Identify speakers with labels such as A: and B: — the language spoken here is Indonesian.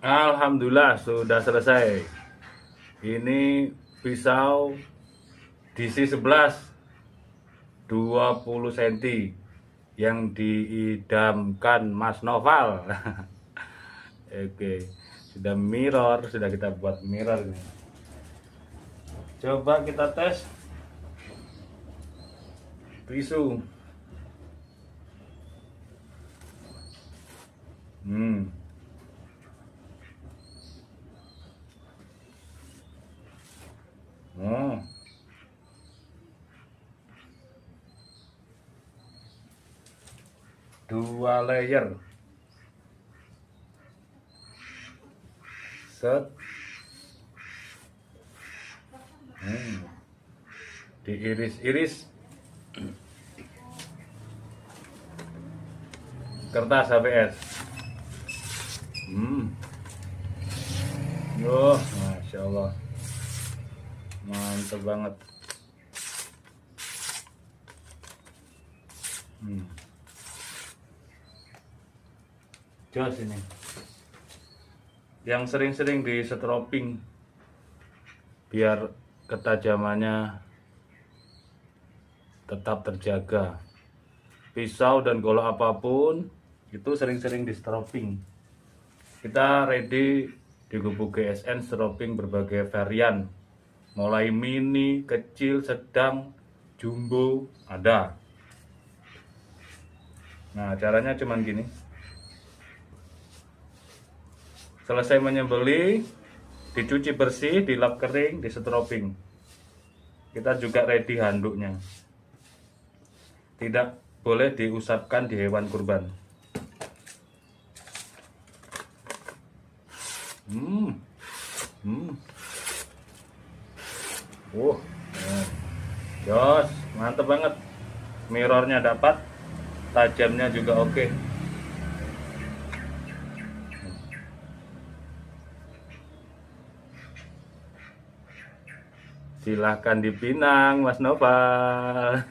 A: Alhamdulillah sudah selesai. Ini pisau DC11 20 cm yang diidamkan Mas Noval. Oke, sudah kita buat mirror nih. Coba kita tes pisau. Hmm. Oh. Dua layer. Set. Diiris-iris kertas HVS. Yo, masya Allah, mantap banget. Jos ini yang sering-sering di setroping biar ketajamannya tetap terjaga. Pisau dan golok apapun itu sering-sering di setroping. Kita ready di Gubuk GSN setroping berbagai varian, mulai mini, kecil, sedang, jumbo ada. Nah, caranya cuman gini. Selesai menyembeli, dicuci bersih, dilap kering, disetroping. Kita juga ready handuknya. Tidak boleh diusapkan di hewan kurban. Jos, mantep banget. Mirrornya dapat, tajamnya juga oke. Silahkan dipinang Mas Noval.